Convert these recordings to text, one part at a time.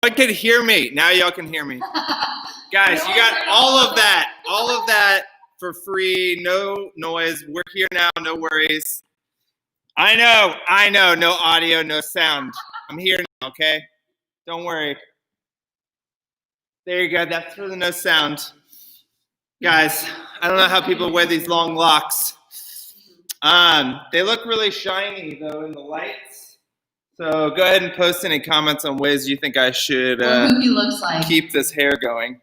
one could hear me. Now y'all can hear me. Guys, you got all of that for free, no noise. We're here now, no worries. I know, no audio, no sound. I'm here now, okay? Don't worry. There you go, that's for the no sound. Guys, I don't know how people wear these long locks. They look really shiny though in the lights. So go ahead and post any comments on ways you think I should who he looks like. Keep this hair going.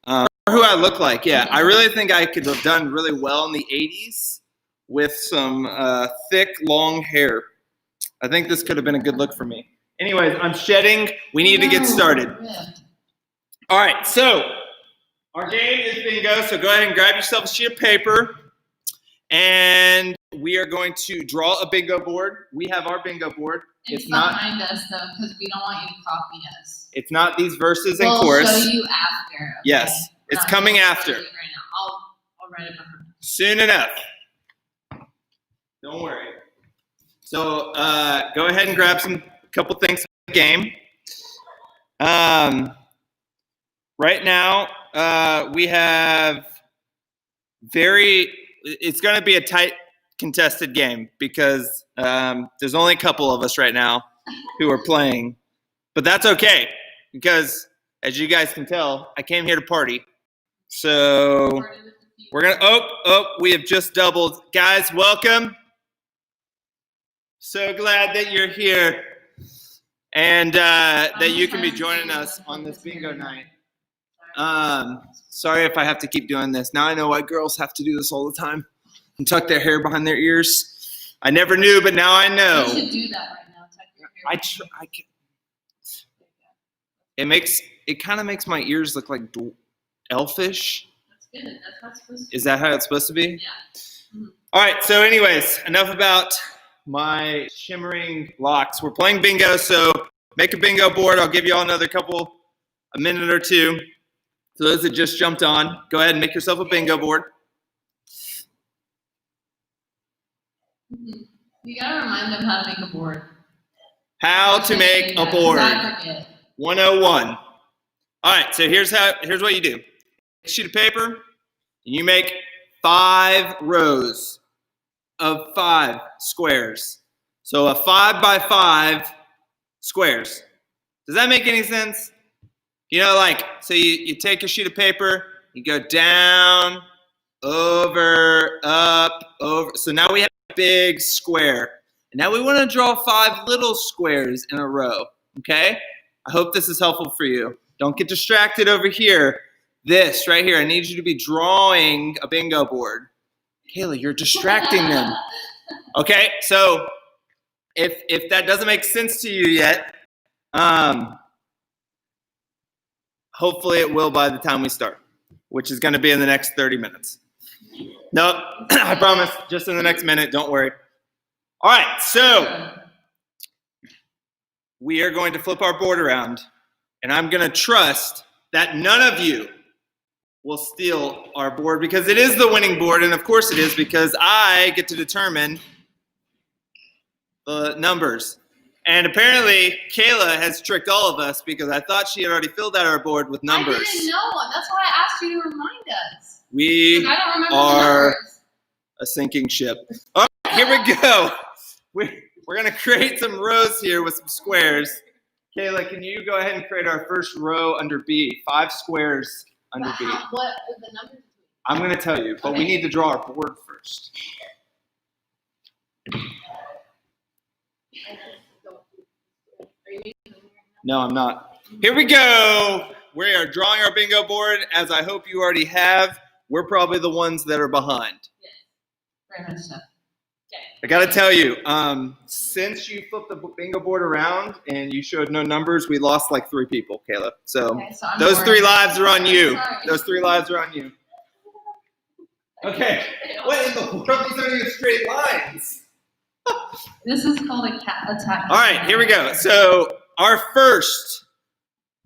Or who I look like, yeah. I really think I could have done really well in the 80s with some thick, long hair. I think this could have been a good look for me. Anyways, I'm shedding. We need to get started. All right, so our game is bingo, so go ahead and grab yourself a sheet of paper, and we are going to draw a bingo board. We have our bingo board. It's not behind us, though, because we don't want you to copy us. It's not these verses and chorus. We'll show you after. Okay? Yes, it's coming after. Right now. I'll write it behind. Soon enough. Don't worry. So go ahead and grab a couple things for the game. Right now, we have it's going to be a tight contested game because there's only a couple of us right now who are playing. But that's okay because, as you guys can tell, I came here to party. So we're going to, we have just doubled. Guys, welcome. So glad that you're here and that you can be joining us on this bingo night. Sorry if I have to keep doing this. Now I know why girls have to do this all the time and tuck their hair behind their ears. I never knew, but now I know. You should do that right now. Tuck your hair. It kind of makes my ears look like elfish. That's good. That's how it's supposed to be. Is that how it's supposed to be? Yeah. Mm-hmm. All right. So, anyways, enough about my shimmering locks. We're playing bingo, so make a bingo board. I'll give you all a minute or two. So those that just jumped on, go ahead and make yourself a bingo board. You gotta remind them how to make a board. How to make a board. I forget. 101. All right, so here's what you do. Take a sheet of paper, and you make 5 rows of 5 squares. So a 5 by 5 squares. Does that make any sense? You know, so you take your sheet of paper, you go down, over, up, over. So now we have a big square. And now we want to draw 5 little squares in a row, okay? I hope this is helpful for you. Don't get distracted over here. This right here, I need you to be drawing a bingo board. Kayla, you're distracting them. Okay, so if that doesn't make sense to you yet, hopefully it will by the time we start, which is going to be in the next 30 minutes. Nope, I promise, just in the next minute, don't worry. All right, so we are going to flip our board around, and I'm going to trust that none of you will steal our board because it is the winning board, and of course it is because I get to determine the numbers. And apparently, Kayla has tricked all of us because I thought she had already filled out our board with numbers. I didn't know. That's why I asked you to remind us. We I don't remember are a sinking ship. All right, here we go. We're going to create some rows here with some squares. Kayla, can you go ahead and create our first row under B? 5 squares under B. What would the numbers be? I'm going to tell you, but we need to draw our board first. No, I'm not. Here we go. We are drawing our bingo board, as I hope you already have. We're probably the ones that are behind. Yes. Very much so. Okay. I got to tell you, since you flipped the bingo board around and you showed no numbers, we lost like 3 people, Kayla. So those 3 lives are on you. Those 3 lives are on you. Okay. What in the world? These aren't even straight lines. This is called a cat attack. All right, here we go. So our first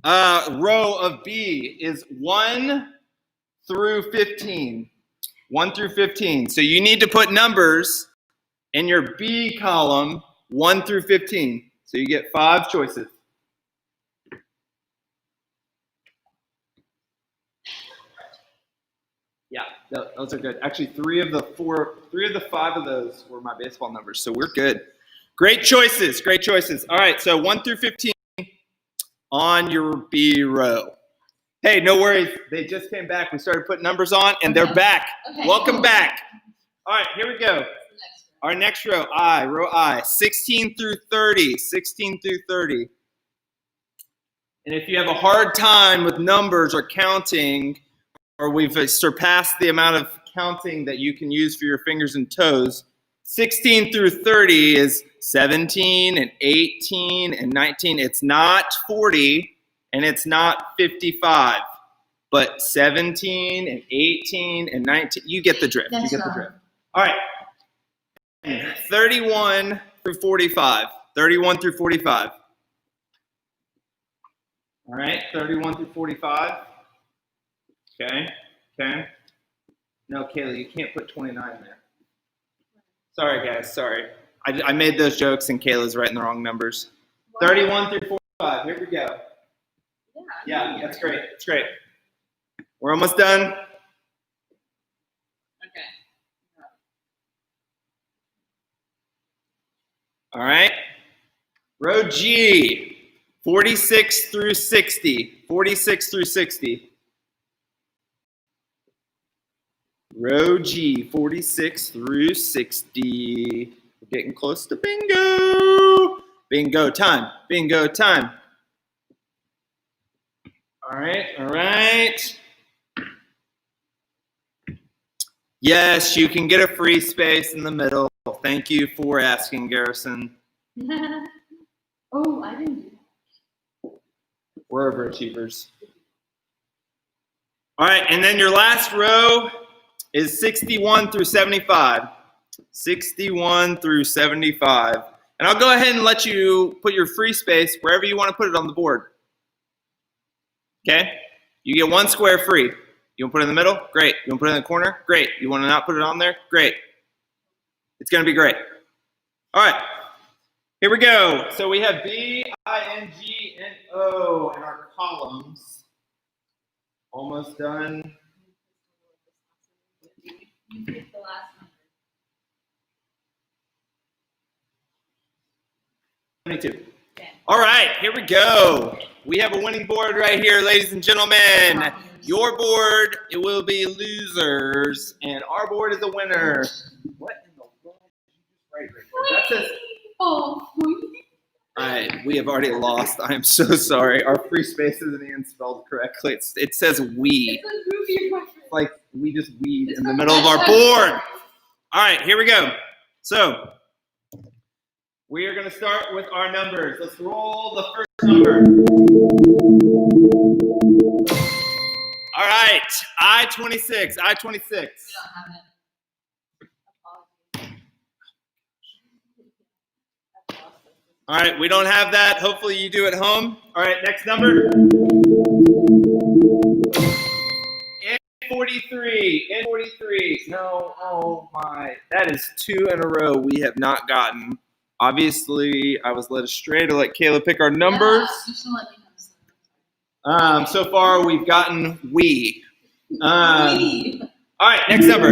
row of B is 1 through 15. 1 through 15. So you need to put numbers in your B column, 1 through 15. So you get 5 choices. Those are good. Actually, three of the five of those were my baseball numbers, so we're good. Great choices. Great choices. All right, so 1 through 15 on your B row. Hey, no worries. They just came back. We started putting numbers on, and they're back. Okay. Welcome back. All right, here we go. What's the next one? Our next row, row I, 16 through 30, 16 through 30. And if you have a hard time with numbers or counting, or we've surpassed the amount of counting that you can use for your fingers and toes, 16 through 30 is 17 and 18 and 19. It's not 40 and it's not 55, but 17 and 18 and 19. You get the drift. That's you get right. the drift. All right. 31 through 45. 31 through 45. All right, 31 through 45. Okay. No, Kayla, you can't put 29 there. Sorry, guys, sorry. I made those jokes and Kayla's writing the wrong numbers. 31 through 45, here we go. Yeah, that's great, that's great. We're almost done. Okay. All right. Row G, 46 through 60. 46 through 60. Row G, 46 through 60. We're getting close to bingo. Bingo time. Bingo time. All right. Yes, you can get a free space in the middle. Thank you for asking, Garrison. Oh, I didn't do that. We're overachievers. All right, and then your last row is 61 through 75. 61 through 75. And I'll go ahead and let you put your free space wherever you want to put it on the board. Okay? You get one square free. You want to put it in the middle? Great. You want to put it in the corner? Great. You want to not put it on there? Great. It's going to be great. All right. Here we go. So we have B, I, N, G, and O in our columns. Almost done. You picked the last number. 22. Okay. All right, here we go. We have a winning board right here, ladies and gentlemen. Your board, it will be losers, and our board is a winner. What in the world did you just write right there? That says, Oh, all right, we have already lost. I am so sorry. Our free space isn't even spelled correctly. It says we. it's a movie reference. Like we just weed in the middle of our board. All right, here we go. So we are going to start with our numbers. Let's roll the first number. All right, I-26, I-26. We don't have it. Apologies. All right, we don't have that. Hopefully you do at home. All right, next number. N43, N43. No, oh my. That is 2 in a row we have not gotten. Obviously, I was led astray to let Kayla pick our numbers. Yeah, you should let me know. So far, we've gotten we. We. All right, next number.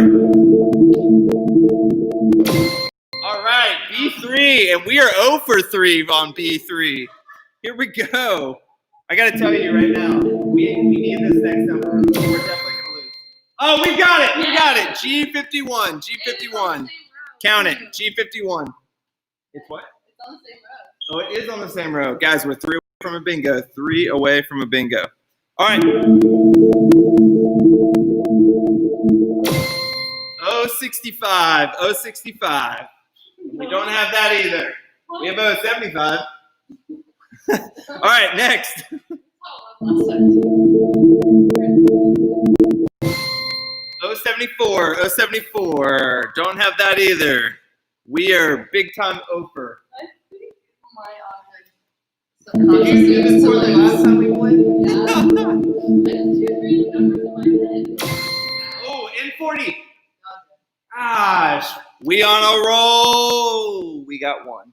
All right, B3, and we are 0 for 3 on B3. Here we go. I got to tell you right now, we need this next number. We're definitely going to lose. Oh, we got it. We got it. G51, G51. Count it. G51. It's what? It's on the same road. Oh, it is on the same row. Guys, we're 3 away from a bingo. 3 away from a bingo. All right. 065. 065. We don't have that either. We have 075. All right, next. 074. 074. Don't have that either. We are big time over. I think my object. Did you do this for the last time we played? Yeah. I have 2 3 numbers in my head. Oh, N40. Gosh, we on a roll. We got 1.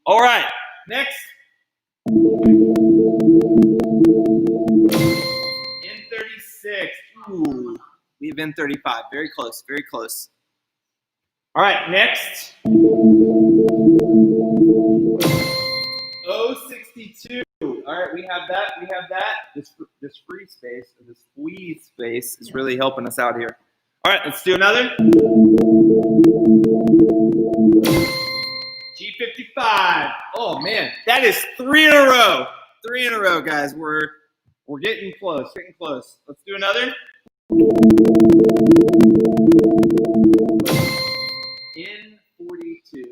All right, next. N36. Ooh, we of N35. Very close, very close. All right, next. 062. All right, we have that. We have that. This free space, or this squeeze space, is really helping us out here. All right, let's do another. G55. Oh man, that is 3 in a row. 3 in a row, guys. We're getting close. Getting close. Let's do another. N42.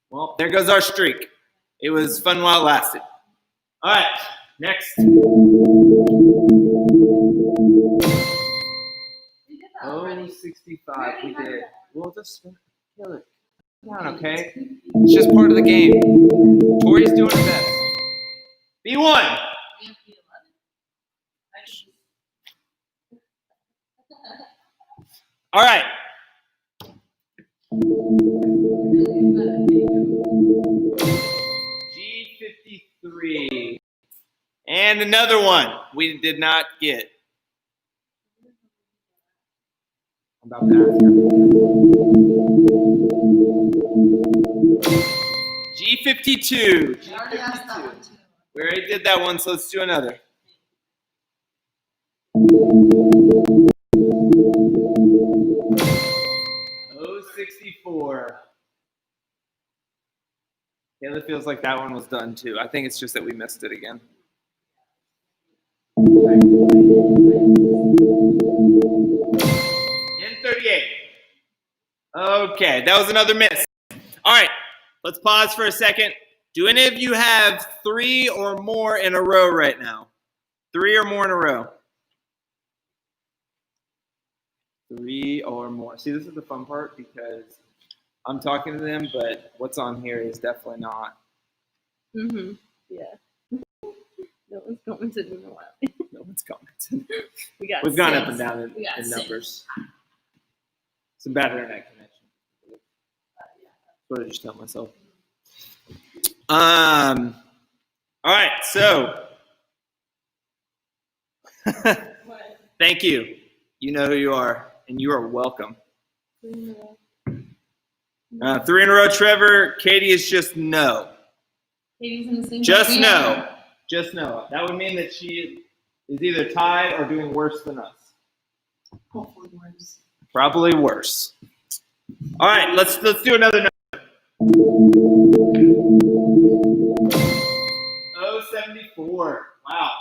Well, there goes our streak. It was fun while it lasted. All right, next. We did that already. 065. We already had did. that. We'll just kill it. Come on, okay? It's just part of the game. Tori's doing her best. B1. We have P11. All right. G53. And another one we did not get. I'm about to ask you. G52. We already asked that one too. We already did that one, so let's do another. O64. Kayla feels like that one was done too. I think it's just that we missed it again. N38. Okay, that was another miss. All right, let's pause for a second. Do any of you have 3 or more in a row right now? 3 or more in a row? 3 or more. See, this is the fun part because I'm talking to them, but what's on here is definitely not. Mm-hmm. Yeah. No one's commented in a while. No one's commenting. We've We've gone up and down We got in 6. numbers. Some bad internet connection. That's what I just tell myself. All right, so thank you. You know who you are, and you are welcome. 3 in a row, Trevor. Katie is just no. Katie's in the same Just boat we no. are. Just no. That would mean that she is either tied or doing worse than us. Hopefully worse. Probably worse. All right, let's do another number. 074. Wow.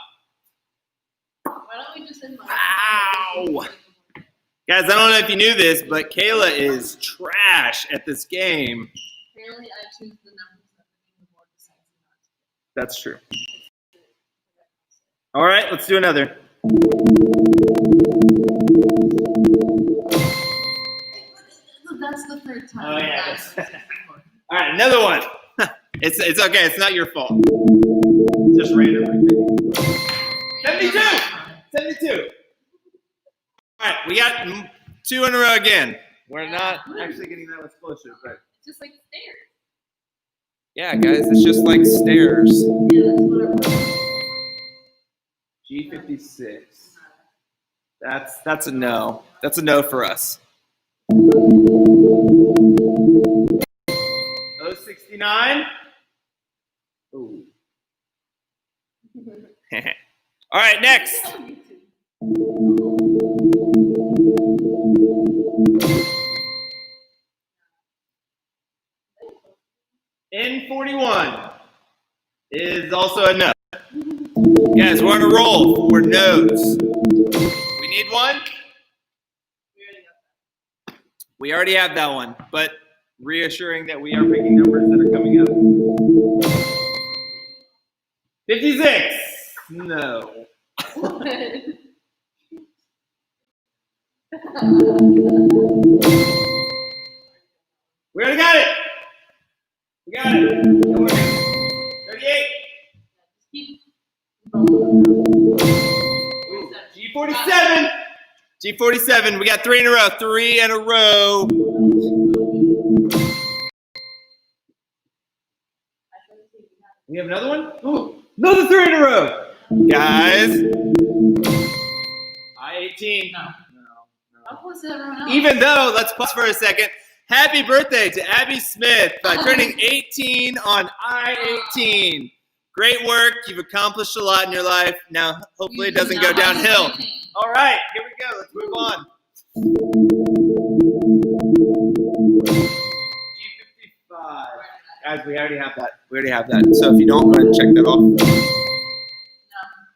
Why don't we just invite Wow. Guys, I don't know if you knew this, but Kayla is trash at this game. Apparently I choose the numbers that the board decides not to. That's true. All right, let's do another. That's the third time. Oh, yeah, Guys. All right, another one. It's okay. It's not your fault. Just randomly. 72. 72. All right, we got 2 in a row again. We're not actually getting that much closer, but It's just like stairs. yeah, guys, it's just like stairs. Yeah, that's what our G56. That's a no. That's a no for us. 069. Ooh. All right, next. N41 is also a no. Guys, we're on a roll. We're no's. We need one? We already have that one, but reassuring that we are picking numbers that are coming up. 56. No. We already got it. We got it. Don't worry. 38. keep G47. G47. We got 3 in a row. 3 in a row. We have another one? Oh, another 3 in a row. Guys. I-18. No. What was everyone else? Even though, let's pause for a second. Happy birthday to Abby Smith by turning 18 on I-18. Great work. You've accomplished a lot in your life. Now, hopefully it doesn't go downhill. All right, here we go. Let's move on. G55. Guys, we already have that. So if you don't, go ahead and check that off.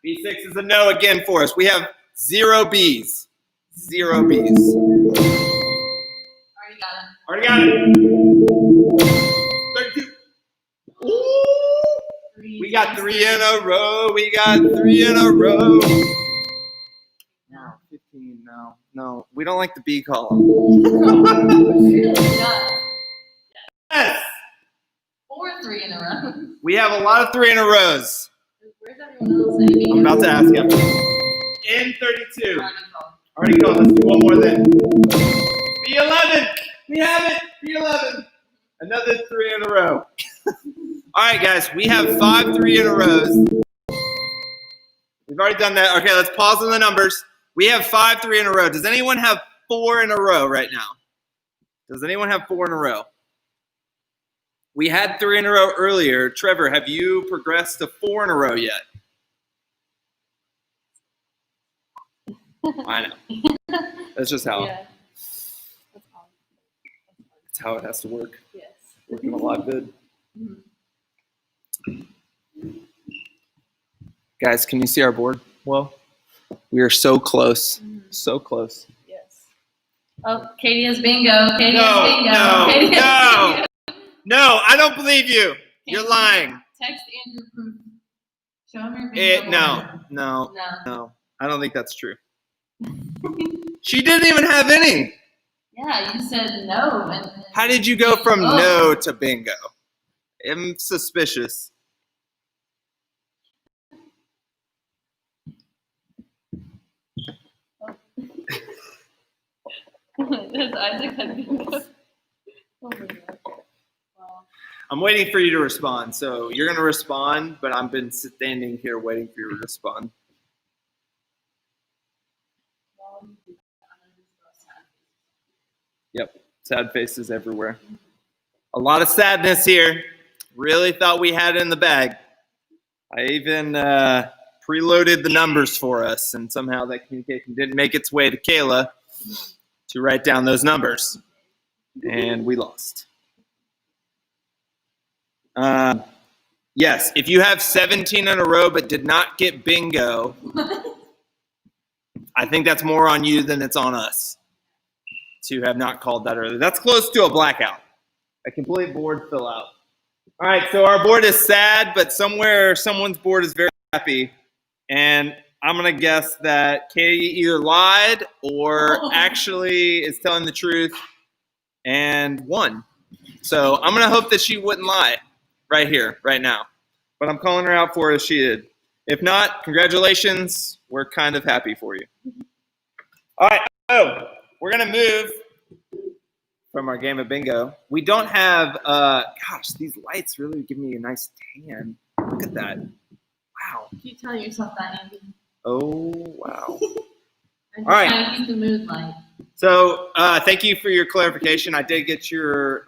B6 is a no again for us. We have 0 Bs. 0 Bs. Already got it. 32. Ooh. We got 3 in a row. No, 15. No. We don't like the B column. Yes. 4 3 in a row. We have a lot of 3 in a rows. Where's everyone else? Amy? I'm about to ask him. In 32. Already called. Let's do one more then. B11. We have it. B11. Another 3 in a row. All right, guys. We have 5 3 in a rows. We've already done that. Okay, let's pause on the numbers. We have 5 3 in a row. Does anyone have 4 in a row right now? Does anyone have 4 in a row? We had 3 in a row earlier. Trevor, have you progressed to 4 in a row yet? I know. That's just how. Yeah. That's all. That's how it has to work. Yes. Working a lot good. Mhm. Guys, can you see our board? Well, we are so close. So close. Yes. Oh, Katie has bingo. Katie No, has bingo. no, Katie has no. bingo. No, I don't believe you. You're lying. Text Andrew proof. Show him your bingo. No. No. I don't think that's true. She didn't even have any. Yeah, you said no. And then How did you go from Oh. no to bingo? I'm suspicious. Does Isaac have bingo? Oh my god. Wow. I'm waiting for you to respond. So you're going to respond, but I've been standing here waiting for you to respond. Yep. Sad faces everywhere. A lot of sadness here. Really thought we had it in the bag. I even preloaded the numbers for us, and somehow that communication didn't make its way to Kayla to write down those numbers. And we lost. Yes, if you have 17 in a row but did not get bingo, I think that's more on you than it's on us to have not called that earlier. That's close to a blackout, a complete board fill out. All right, so our board is sad, but somewhere someone's board is very happy. And I'm going to guess that Katie either lied or actually is telling the truth and won. So I'm going to hope that she wouldn't lie right here, right now. But I'm calling her out for it if she did. If not, congratulations. We're kind of happy for you. All right, so we're going to move from our game of bingo. We don't have, gosh, these lights really give me a nice tan. Look at that. Wow. Keep telling yourself that, Andy. Oh, wow. I'm just All right. trying to keep the mood light. So thank you for your clarification. I did get your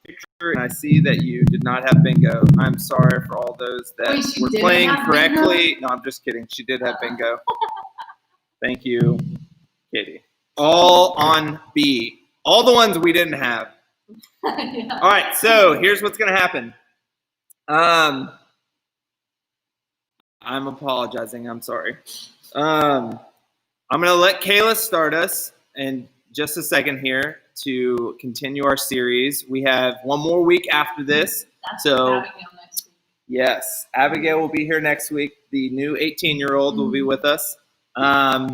picture, and I see that you did not have bingo. I'm sorry for all those that Wait, she were didn't playing have correctly. No, I'm just kidding. She did have bingo. Thank you, Katie. All on B. All the ones we didn't have. Yeah. All right, so here's what's going to happen. I'm apologizing. I'm sorry. I'm going to let Kayla start us in just a second here to continue our series. We have one more week after this. That's So- Abigail next week. Yes, Abigail will be here next week. The new 18-year-old will be with us. Yeah,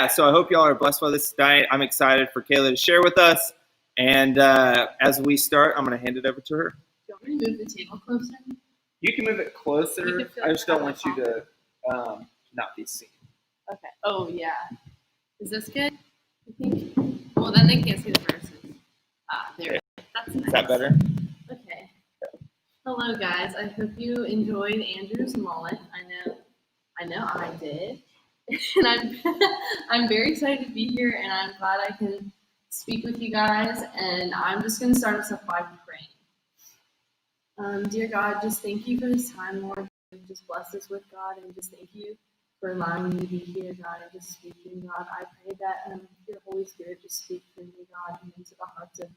so I hope y'all are blessed by this night. I'm excited for Kayla to share with us. And as we start, I'm going to hand it over to her. Do you want me to move the table closer? You can move it You closer. can feel I just don't it. want you to not be seen. Okay. Oh yeah. Is this good? I think. Well, then they can't see the verses. Ah, there. That's nice. Is that better? Okay. Hello, guys. I hope you enjoyed Andrew's mullet. I know I did. And I'm very excited to be here, and I'm glad I can speak with you guys. And I'm just going to start us off by praying. Dear God, just thank you for this time, Lord. Just bless us with God, and just thank you for allowing me to be here, God, and just speaking, God. I pray that your Holy Spirit just speak through me, God, and into the hearts of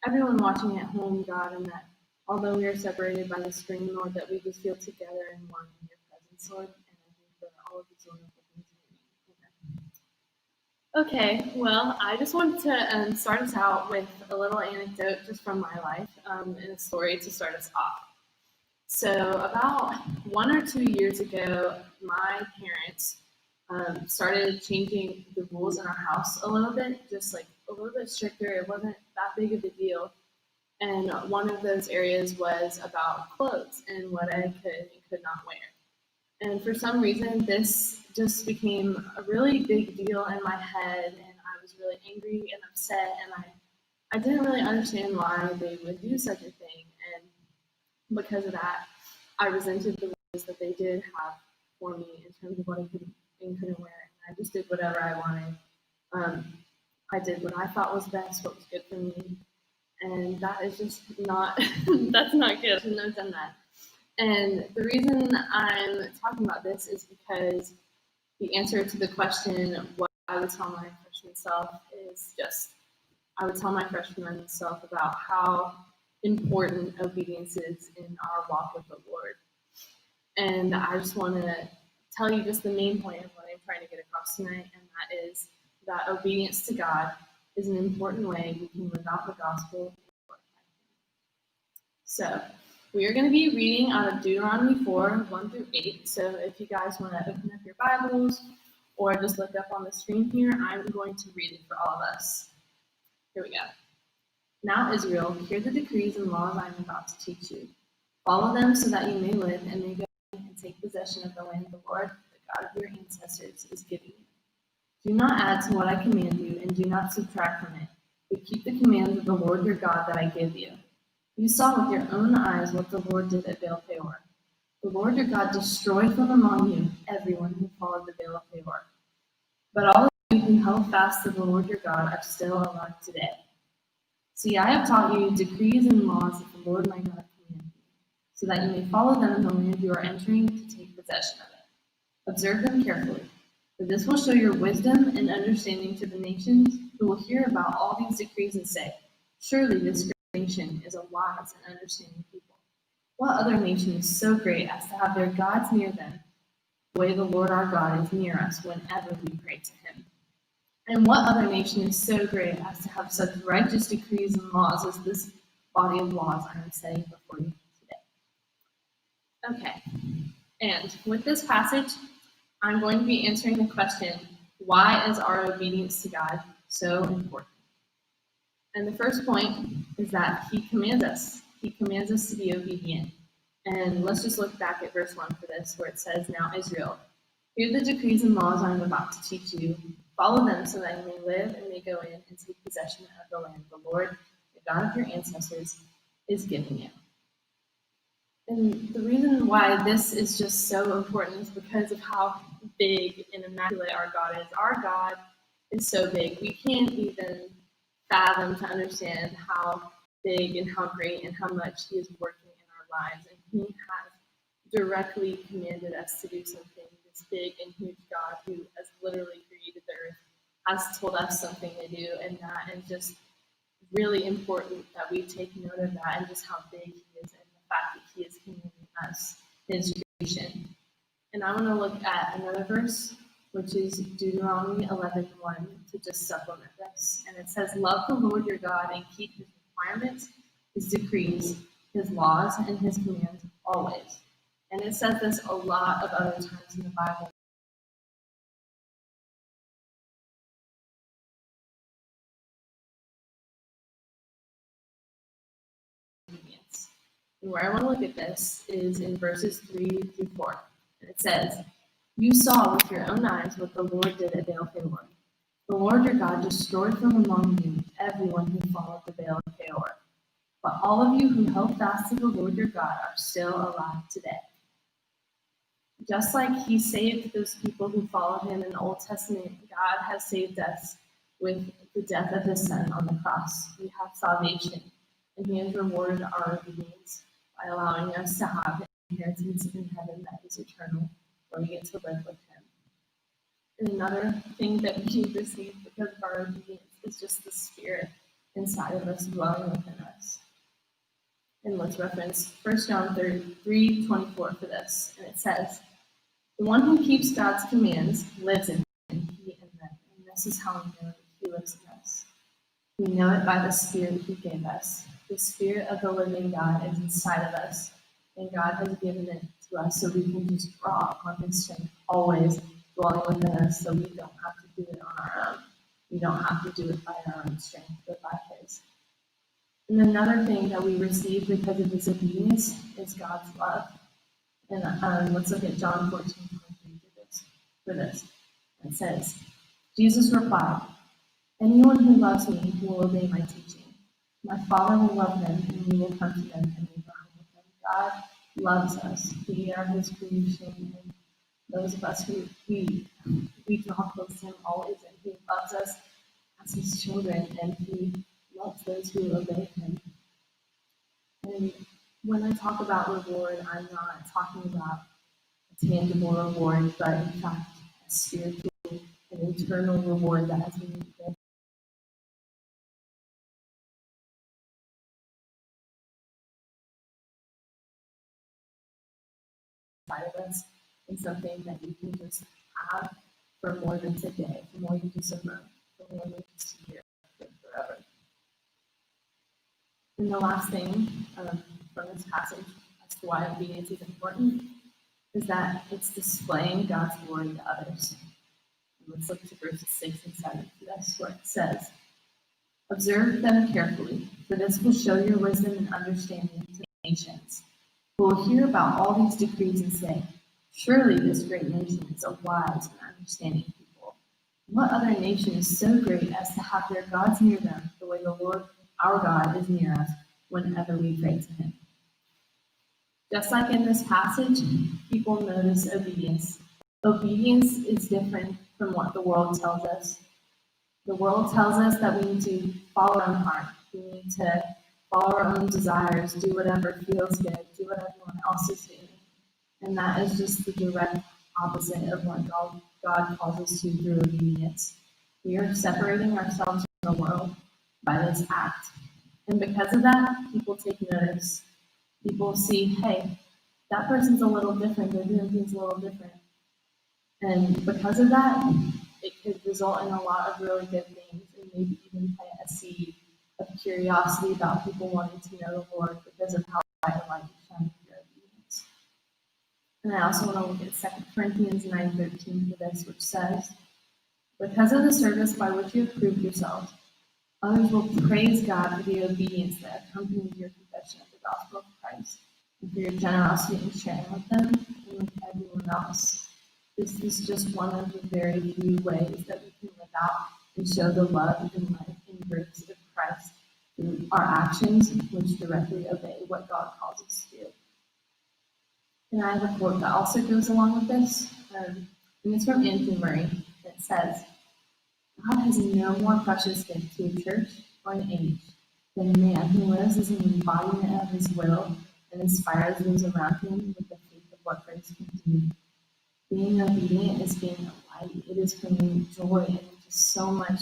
everyone watching at home, God, and that although we are separated by the screen, Lord, that we just feel together and one in your presence, Lord. And I thank you for all of these wonderful things in your name. Amen. Okay, well, I just wanted to start us out with a little anecdote just from my life and a story to start us off. So about 1 or 2 years ago, my parents started changing the rules in our house a little bit, just like a little bit stricter. It wasn't that big of a deal. And one of those areas was about clothes and what I could and could not wear. And for some reason, this just became a really big deal in my head, and I was really angry and upset, and I didn't really understand why they would do such a thing. And because of that, I resented the rules that they did have for me in terms of what I could and couldn't wear. And I just did whatever I wanted. I did what I thought was best, what was good for me. And that is just not, that's not good. I shouldn't have done that. And the reason I'm talking about this is because the answer to the question, what I would tell my freshman self, is just, I would tell my freshman self about how important obedience is in our walk with the Lord. And I just want to tell you just the main point of what I'm trying to get across tonight, and that is that obedience to God is an important way we can live out the gospel. So we are going to be reading out of Deuteronomy 4, 1 through 8. So if you guys want to open up your Bibles or just look up on the screen here, I'm going to read it for all of us. Here we go. Now, Israel, hear the decrees and laws I am about to teach you. Follow them so that you may live and may go and take possession of the land the Lord, the God of your ancestors, is giving you. Do not add to what I command you, and do not subtract from it, but keep the commands of the Lord your God that I give you. You saw with your own eyes what the Lord did at Baal Peor. The Lord your God destroyed from among you everyone who followed the Baal Peor. But all of you who held fast to the Lord your God are still alive today. See, I have taught you decrees and laws that the Lord my God commanded you, so that you may follow them in the land you are entering to take possession of it. Observe them carefully, for this will show your wisdom and understanding to the nations who will hear about all these decrees and say, surely this great nation is a wise and understanding people. What other nation is so great as to have their gods near them, the way the Lord our God is near us whenever we pray to him? And what other nation is so great as to have such righteous decrees and laws as this body of laws I am setting before you today? Okay, and with this passage, I'm going to be answering the question, why is our obedience to God so important? And the first point is that he commands us. He commands us to be obedient. And let's just look back at verse 1 for this, where it says, now Israel, hear the decrees and laws I am about to teach you. Follow them so that you may live and may go in and take possession of the land the Lord, the God of your ancestors, is giving you. And the reason why this is just so important is because of how big and immaculate our God is. Our God is so big. We can't even fathom to understand how big and how great and how much he is working in our lives. And he has directly commanded us to do something. This big and huge God who has literally created the earth has told us something to do, and that is just really important that we take note of that and just how big he is and the fact that he is commanding us his creation. And I want to look at another verse, which is Deuteronomy 11:1, to just supplement this. And it says, love the Lord your God and keep his requirements, his decrees, his laws, and his commands always. And it says this a lot of other times in the Bible. And where I want to look at this is in verses 3 through 4. And it says, you saw with your own eyes what the Lord did at Baal Peor. The Lord your God destroyed from among you everyone who followed the Baal Peor. But all of you who held fast to the Lord your God are still alive today. Just like he saved those people who followed him in the Old Testament, God has saved us with the death of his son on the cross. We have salvation, and he has rewarded our obedience by allowing us to have an inheritance in heaven that is eternal, where we get to live with him. And another thing that we receive because of our obedience is just the Spirit inside of us, dwelling within us. And let's reference 1 John 3:24 for this. And it says, "The one who keeps God's commands lives in him, and he in them. And this is how we know that he lives in us. We know it by the Spirit he gave us. The Spirit of the living God is inside of us, and God has given it to us so we can just draw upon his strength, always dwelling within us, so we don't have to do it on our own. We don't have to do it by our own strength, but by his." And another thing that we receive because of his obedience is God's love. And let's look at John 14:23 for this. It says, Jesus replied, "Anyone who loves me will obey my teaching. My Father will love them, and we will come to them and make our home with them." God loves us. We are his creation, and those of us who we draw close to him always, and he loves us as his children, and he loves those who obey him. And when I talk about reward, I'm not talking about a tangible reward, but in fact, a spiritual and eternal reward that has been given inside of us, and something that you can just have for more than today, for more than just a month, for more than just a year, but forever. And the last thing from this passage as to why obedience is important is that it's displaying God's glory to others. And let's look to verses 6 and 7 for this, where it says, "Observe them carefully, for this will show your wisdom and understanding to the nations, who will hear about all these decrees and say, 'Surely this great nation is a wise and understanding people.' What other nation is so great as to have their gods near them the way the Lord our God is near us whenever we pray to him?" Just like in this passage, people notice obedience. Obedience is different from what the world tells us. The world tells us that we need to follow our own heart. We need to follow our own desires, do whatever feels good, do what everyone else is doing. And that is just the direct opposite of what God calls us to through obedience. We are separating ourselves from the world by this act. And because of that, people take notice. People see, hey, that person's a little different, they're doing things a little different. And because of that, it could result in a lot of really good things, and maybe even plant a seed of curiosity about people wanting to know the Lord because of how bright a light you shine through your obedience. And I also want to look at 2 Corinthians 9:13 for this, which says, "Because of the service by which you have proved yourselves, others will praise God for the obedience that accompanied your confession of the gospel of Christ, and for your generosity in sharing with them and with everyone else." This is just one of the very few ways that we can live out and show the love and life and grace of Christ through our actions, which directly obey what God calls us to do. And I have a quote that also goes along with this, and it's from Anthony Murray. It says, "God has no more precious gift to a church or an age than a man who lives as an embodiment of his will and inspires those around him with the faith of what grace can do. Being obedient is being a light. It is bringing joy and just so much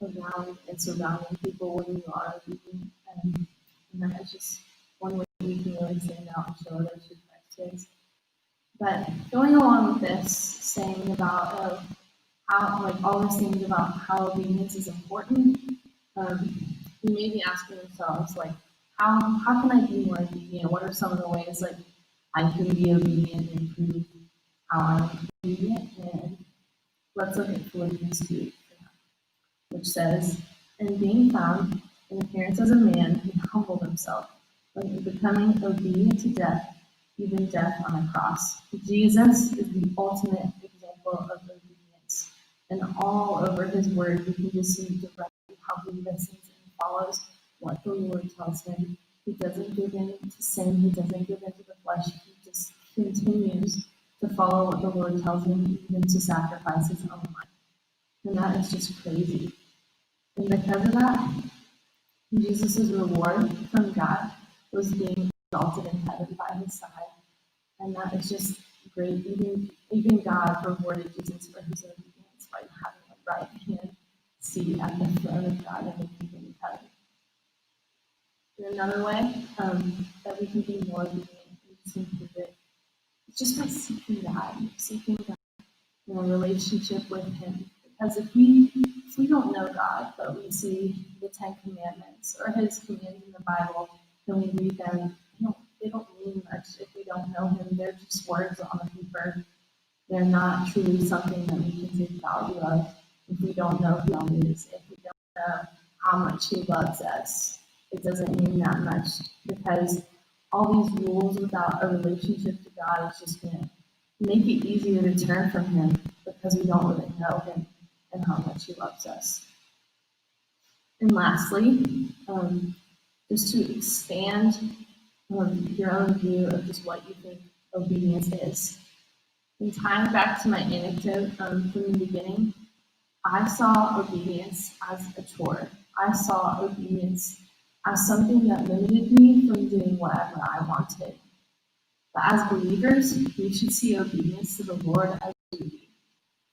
around and surrounding people when you are obedient. And that is just one way we can really stand out and show others who Christ is." But going along with this, saying about how, like all these things about how obedience is important, we may be asking ourselves, like, how can I be more obedient? What are some of the ways, like, I can be obedient and improve how I'm obedient? And let's look at Philippians 2, which says, "And being found in appearance as a man, he humbled himself, becoming obedient to death, even death on a cross." Jesus is the ultimate example of obedience. And all over his word, we can just see directly how he listens and follows what the Lord tells him. He doesn't give in to sin. He doesn't give in to the flesh. He just continues to follow what the Lord tells him, even to sacrifice his own life. And that is just crazy. And because of that, Jesus' reward from God was being exalted in heaven by his side. And that is just great. Even God rewarded Jesus for his obedience by having a right hand seat at the throne of God in the kingdom of heaven. And another way that we can be more obedient and just improve it is just by seeking God in a relationship with him. Because if we don't know God, but we see the Ten Commandments or his commands in the Bible, then we read them, they don't mean much if we don't know him. They're just words on a paper. They're not truly something that we can take value of if we don't know who he is, if we don't know how much he loves us. It doesn't mean that much, because all these rules without a relationship to God is just going to make it easier to turn from him, because we don't really know him and how much he loves us. And lastly, just to expand your own view of just what you think obedience is. And tying back to my anecdote from the beginning, I saw obedience as a chore. I saw obedience as something that limited me from doing whatever I wanted. But as believers, we should see obedience to the Lord as a duty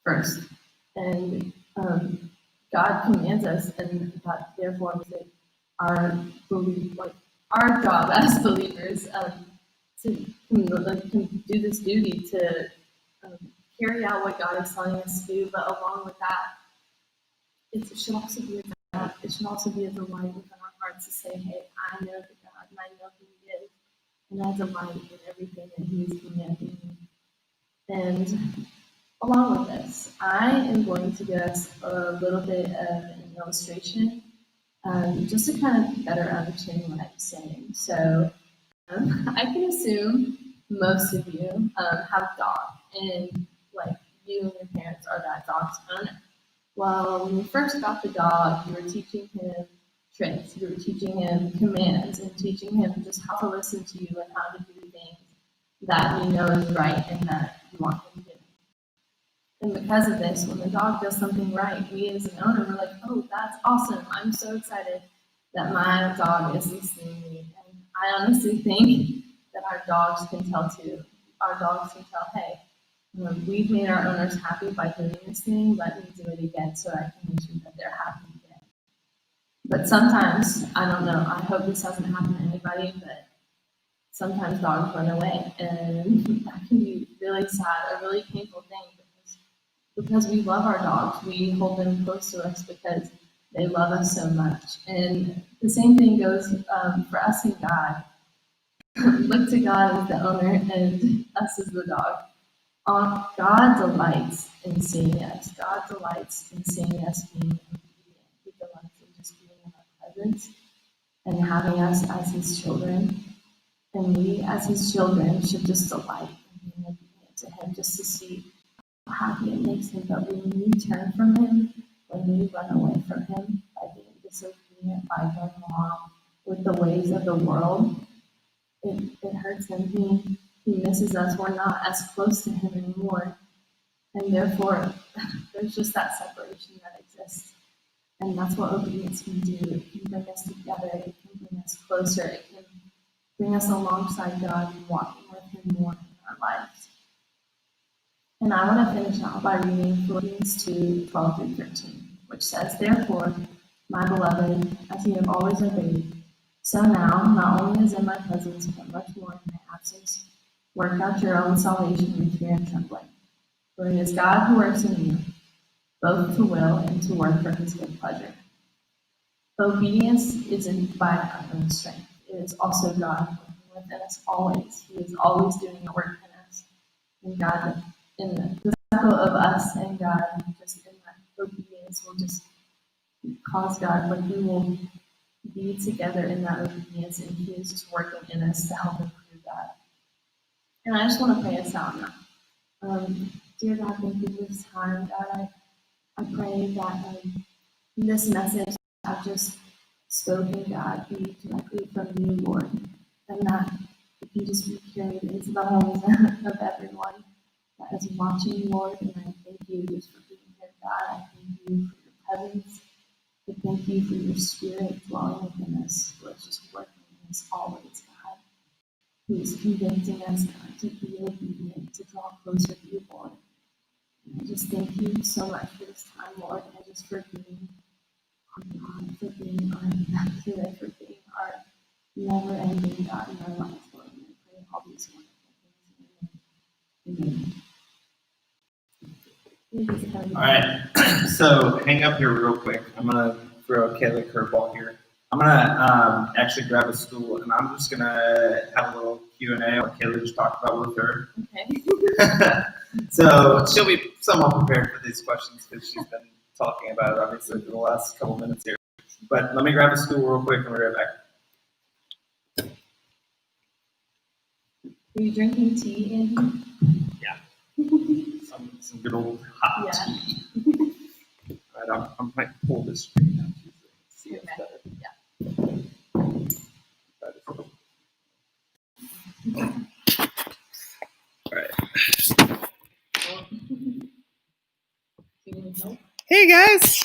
first. And God commands us, and that therefore makes it our job as believers to do this duty to carry out what God is telling us to do. But along with that, it should also be a delight. It should also be a delight within our hearts to say, "Hey, I know the God, and I know who He is, and I delight in everything that He is commanding me." And along with this, I am going to give us a little bit of an illustration, just to kind of better understand what I'm saying. So I can assume most of you have a dog, and like you and your parents are that dog's owner. Well, when you first got the dog, you were teaching him tricks, you were teaching him commands, and teaching him just how to listen to you and how to do things that you know is right and that you want him to do. And because of this, when the dog does something right, we as an owner, we're like, "Oh, that's awesome. I'm so excited that my dog is listening to me." And I honestly think that our dogs can tell too. Our dogs can tell, "Hey, we've made our owners happy by doing this thing. Let me do it again so I can make sure that they're happy again." But sometimes, I don't know, I hope this doesn't happen to anybody, but sometimes dogs run away. And that can be really sad, a really painful thing, because we love our dogs. We hold them close to us because they love us so much. And the same thing goes for us and God. Look to God as the owner and us as the dog. God delights in seeing us. God delights in seeing us being obedient. He delights in just being in our presence and having us as His children. And we, as His children, should just delight in being obedient to Him, just to see how happy it makes Him. But when we turn from Him, when we run away from Him by being disobedient, by going along with the ways of the world, it hurts Him. He misses us. We're not as close to Him anymore. And therefore, there's just that separation that exists. And that's what obedience can do. It can bring us together. It can bring us closer. It can bring us alongside God and walking with Him more in our lives. And I want to finish out by reading Philippians 2:12-13, which says, "Therefore, my beloved, as you have always obeyed, so now, not only as in my presence, but much more in my absence, work out your own salvation with fear and trembling. For it is God who works in you, both to will and to work for His good pleasure." Obedience isn't by our own strength. It is also God working within us always. He is always doing a work in us. And God, in the cycle of us and God, just in that obedience will just cause God, like we will be together in that obedience, and He is just working in us to help improve that. And I just want to pray us out now. Dear God, thank you for this time. God, I pray that this message I've just spoken, God, be directly from you, Lord, and that it can just be carried into the homes of everyone, as watching you, Lord, and I thank you just for being here, God. I thank you for your presence. I thank you for your spirit dwelling within us, who is just working in us always, God. Who is convicting us, God, to be obedient, to draw closer to you, Lord. And I just thank you so much for this time, Lord, and just for being our God, for being our Immaculate, for being our never-ending God in our lives, Lord. And I pray all these wonderful things in your name. Amen. All right. So hang up here real quick. I'm gonna throw Kayla a curveball here. I'm gonna actually grab a stool and I'm just gonna have a little Q&A like Kayla just talked about with her. Okay. So she'll be somewhat prepared for these questions because she's been talking about it obviously for the last couple minutes here. But let me grab a stool real quick and we'll be right back. Are you drinking tea, Andy? Yeah. Some good old hot Yeah. tea. All right, I might pull this screen out too so you can see it better. All right. Do you need help? Hey guys.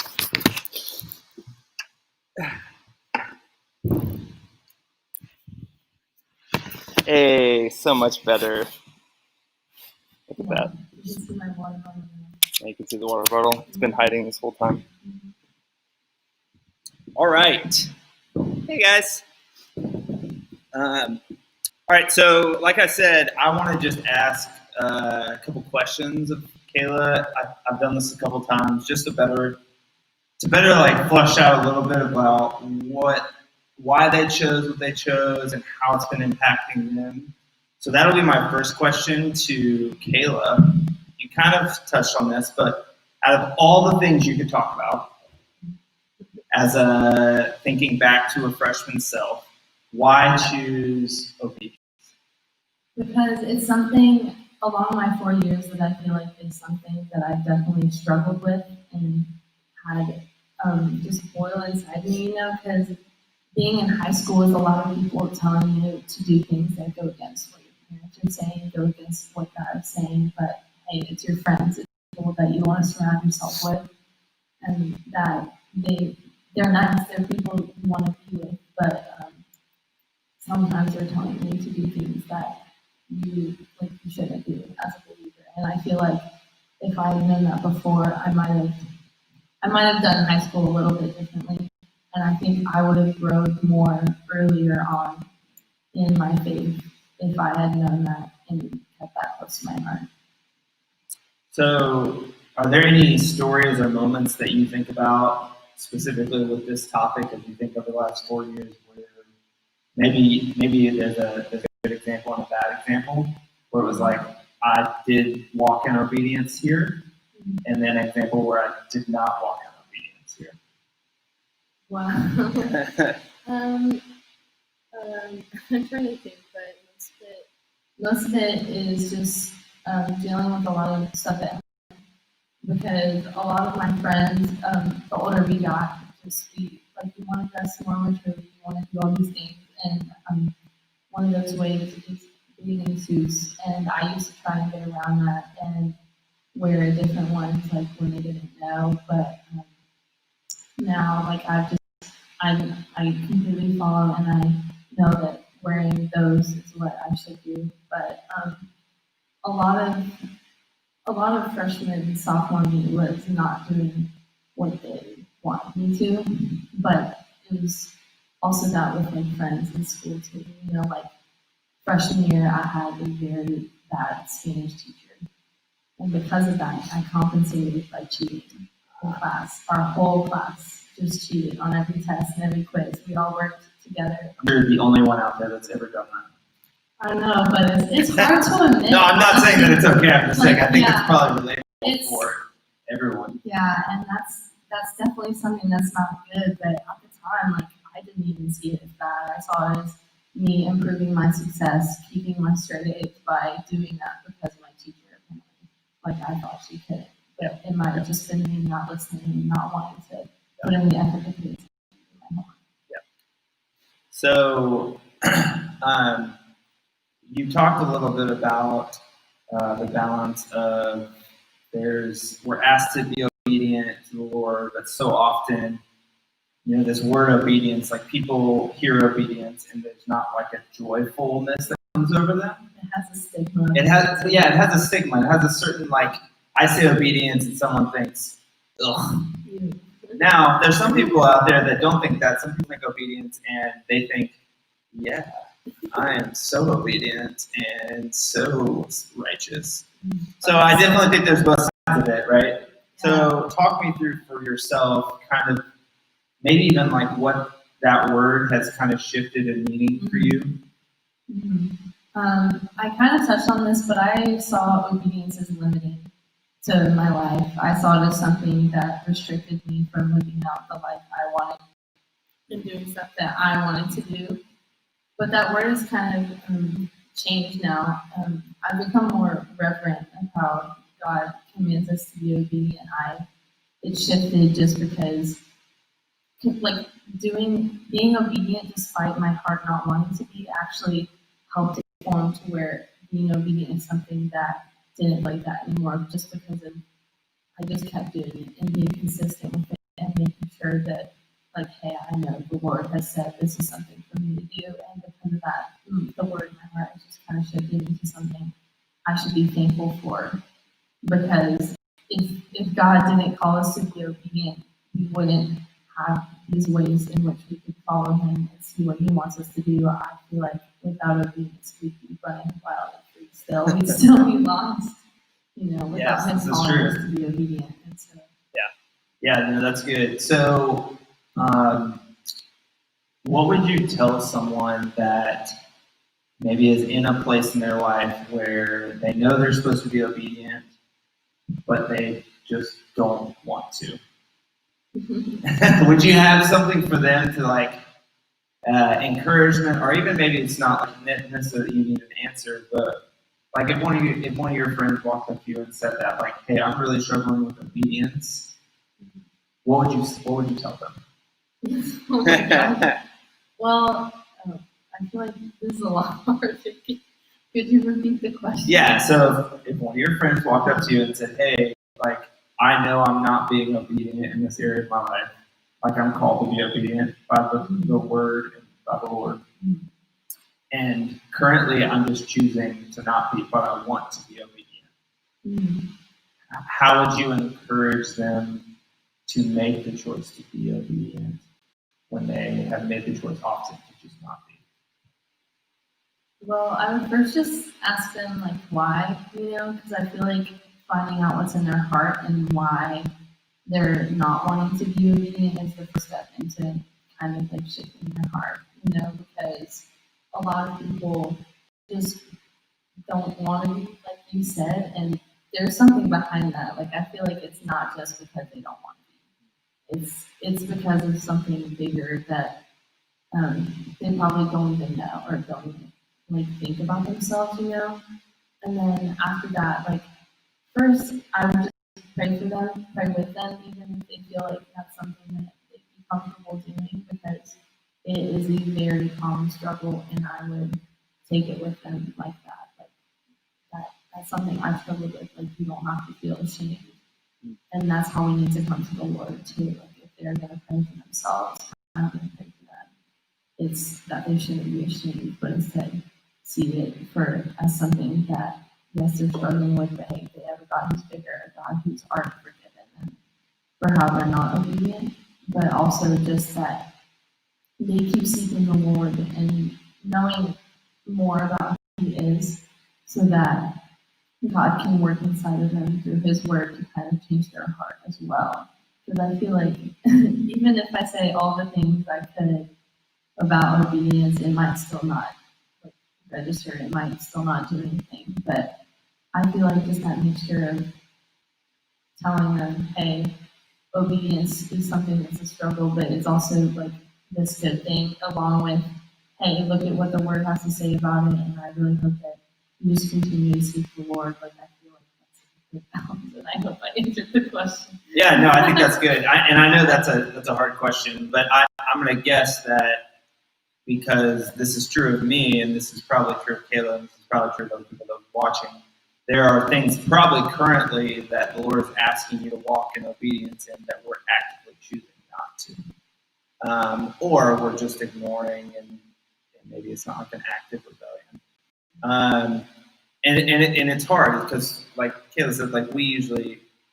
Hey, so much better. Look at that. You can see my water bottle. You can see the water bottle. It's been hiding this whole time. All right. Hey guys. All right. So, like I said, I want to just ask a couple questions of Kayla. I've done this a couple times just to better like flush out a little bit about why they chose what they chose and how it's been impacting them. So that'll be my first question to Kayla. You kind of touched on this, but out of all the things you could talk about, as a thinking back to a freshman self, why choose obedience? Because it's something along my 4 years that I feel like is something that I've definitely struggled with and had just boil inside me, because being in high school is a lot of people telling you to do things that go against what your parents are saying, go against what God is saying, but hey, it's your friends, it's people that you want to surround yourself with, and that they're nice, they're people you want to be with, but sometimes they're telling you to do things that you shouldn't do as a believer. And I feel like if I had known that before, I might have done high school a little bit differently. And I think I would have grown more earlier on in my faith if I had known that and kept that close to my heart. So, are there any stories or moments that you think about specifically with this topic as you think of the last 4 years where maybe there's a good example and a bad example where it was like, I did walk in obedience here, and then an example where I did not walk in obedience here? Wow. I'm trying to think, but most of it is just dealing with a lot of stuff at home. Because a lot of my friends, the older we got, we want to dress more maturely, we want to do all these things, and one of those ways is bathing suits, and I used to try and get around that and wear different ones, like when they didn't know, but now, I completely follow, and I know that wearing those is what I should do, but a lot of freshmen and sophomore me was not doing what they wanted me to, but it was also that with my friends in school too. Freshman year I had a very bad Spanish teacher, and because of that, I compensated by cheating in class. Our whole class just cheated on every test and every quiz. We all worked together. You're the only one out there that's ever done that. I know, but it's hard to admit. No, I'm not saying that it's okay. I'm just saying I think yeah. it's probably relatable for everyone. Yeah, and that's definitely something that's not good. But at the time, I didn't even see it as bad. I saw it as me improving my success, keeping my straight A's by doing that because my teacher apparently, I thought she could. But it might have just been me not listening and not wanting to put in the effort to pay attention to my homework. Yeah. So, you talked a little bit about the balance of we're asked to be obedient to the Lord, but so often, this word obedience, like people hear obedience and there's not like a joyfulness that comes over them. It has a stigma. It has a stigma. It has a certain, like, I say obedience and someone thinks, ugh. Now, there's some people out there that don't think that. Some people think obedience and they think, yeah, I am so obedient and so righteous. So I definitely think there's both sides of it, right? So talk me through for yourself, kind of maybe even like what that word has kind of shifted in meaning for you. Mm-hmm. I kind of touched on this, but I saw obedience as limiting to my life. I saw it as something that restricted me from living out the life I wanted and doing stuff that I wanted to do. But that word has kind of changed now. I've become more reverent of how God commands us to be obedient. It shifted just because, like, being obedient despite my heart not wanting to be actually helped it form to where being obedient is something that didn't like that anymore, just because I just kept doing it and being consistent with it and making sure that, like, hey, I know the Lord has said this is something for me to do, and because of that, the word in my heart is just kind of shifted into something I should be thankful for. Because if God didn't call us to be obedient, we wouldn't have these ways in which we could follow Him and see what He wants us to do. I feel like without obedience, we'd be running wild and free still. We'd still be lost, without Him calling us to be obedient. And so, Yeah, no, that's good. So, what would you tell someone that maybe is in a place in their life where they know they're supposed to be obedient, but they just don't want to? Would you have something for them to, like, encouragement, or even maybe it's not like necessarily you need an answer, but like if one of your friends walked up to you and said that, like, hey, I'm really struggling with obedience, what would you tell them? Oh my God. Well, I feel like this is a lot hard. Could you repeat the question? Yeah, so if one of your friends walked up to you and said, hey, like, I know I'm not being obedient in this area of my life, like I'm called to be obedient by the word and by the Lord, and currently I'm just choosing to not be, but I want to be obedient. How would you encourage them to make the choice to be obedient when they have made the choice often to just not be? Well, I would first just ask them, like, why, because I feel like finding out what's in their heart and why they're not wanting to be obedient is the first step into kind of like shifting their heart, because a lot of people just don't want to be, like you said, and there's something behind that. Like, I feel like it's not just because they don't want to be. It's because of something bigger that they probably don't even know or don't even, like, think about themselves, And then after that, like, first, I would just pray for them, pray with them, even if they feel like that's something that they'd be comfortable doing, because it is a very common struggle, and I would take it with them like that. Like, that's something I've struggled with. Like, you don't have to feel ashamed. And that's how we need to come to the Lord too. Like, if they're gonna pray for themselves, I'm gonna pray for them. It's that they shouldn't be ashamed, but instead see it as something that, yes, they're struggling with, but hey, they have a God who's bigger, a God who's already forgiven them for how they're not obedient, but also just that they keep seeking the Lord and knowing more about who He is, so that God can work inside of them through His word to kind of change their heart as well. Because I feel like even if I say all the things I could about obedience, it might still not register, it might still not do anything. But I feel like just that mixture of telling them, hey, obedience is something that's a struggle, but it's also like this good thing, along with, hey, look at what the word has to say about it, and I really hope that you just continue to seek the Lord. Like, I feel like that's a good balance, and I hope I answered the question. Yeah, no, I think that's good. I know that's a hard question, but I'm going to guess that because this is true of me, and this is probably true of Caleb, this is probably true of other people that are watching, there are things probably currently that the Lord is asking you to walk in obedience in that we're actively choosing not to. Or we're just ignoring, and maybe it's not like an active rebellion. And it's hard because, like Kayla said, like we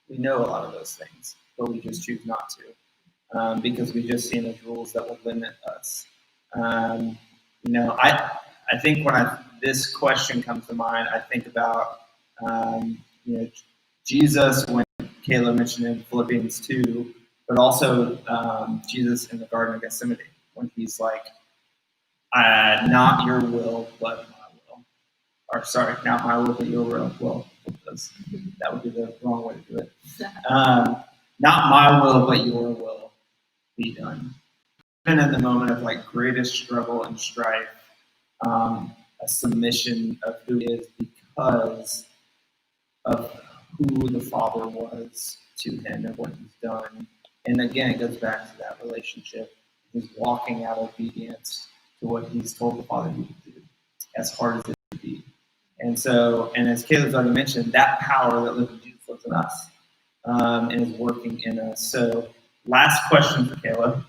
know a lot of those things, but we just choose not to because we just see them as rules that will limit us. I think when this question comes to mind, I think about Jesus when Kayla mentioned in Philippians 2, but also Jesus in the Garden of Gethsemane when he's like, not your will, but my will. Or sorry, not my will, but your will. Well, that would be the wrong way to do it. Not my will, but your will be done. Even in the moment of like greatest struggle and strife, a submission of who he is because of who the Father was to him and what he's done. And again, it goes back to that relationship. He's walking out obedience to what he's told the Father he would do, as hard as it would be. And so, and as Caleb's already mentioned, that power that lives in Jesus lives in us and is working in us. So, last question for Caleb.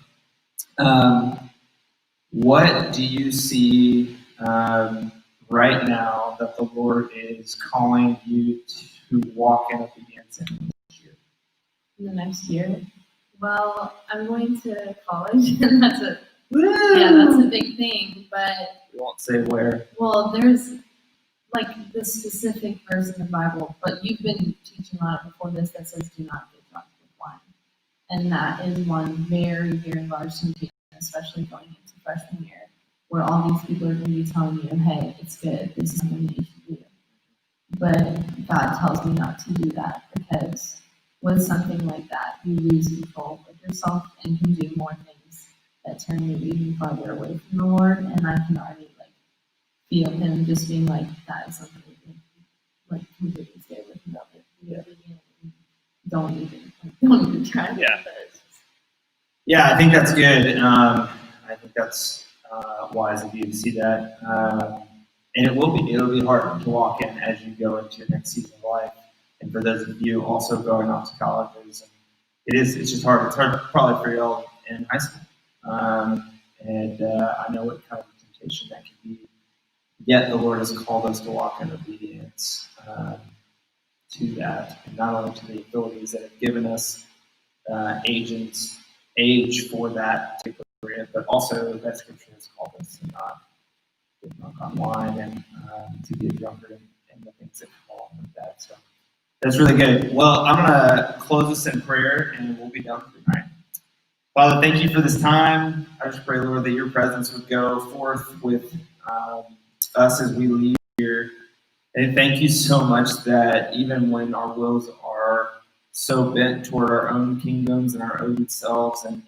What do you see right now that the Lord is calling you to walk in obedience in this year? In the next year? Well, I'm going to college, and that's a big thing. But we won't say where. Well, there's like this specific verse in the Bible, but you've been teaching on it before this that says, "Do not get drunk with wine," and that is one very, very large temptation, especially going into freshman year, where all these people are going to be telling you, "Hey, it's good. This is something that you should do." But God tells me not to do that because with something like that, you lose control of yourself and can do more things that turn you even farther away from the Lord. And I can already feel him just being like, "That is something like completely stay away from that. Don't even try to." Yeah. Yeah, I think that's good. I think that's wise of you to see that. And it'll be hard to walk in as you go into your next season of life. And for those of you also going off to colleges, it's just hard. It's hard probably for y'all in high school. And I know what kind of temptation that can be. Yet the Lord has called us to walk in obedience to that, and not only to the abilities that have given us age for that particular area, but also that Scripture has called us to not get drunk on wine and to be a drunkard and the things that come along with that. So that's really good. Well, I'm going to close this in prayer, and we'll be done for tonight. Father, thank you for this time. I just pray, Lord, that your presence would go forth with us as we leave here. And thank you so much that even when our wills are so bent toward our own kingdoms and our own selves and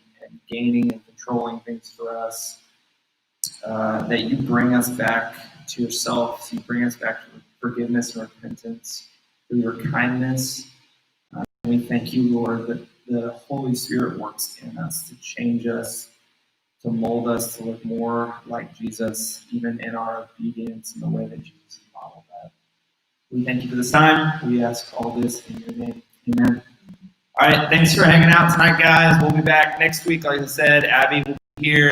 gaining and controlling things for us, that you bring us back to yourself. You bring us back to forgiveness and repentance through your kindness. And we thank you, Lord, that the Holy Spirit works in us to change us, to mold us to look more like Jesus, even in our obedience in the way that Jesus modeled that. We thank you for this time. We ask all this in your name. Amen. All right, thanks for hanging out tonight, guys. We'll be back next week. Like I said, Abby will be here.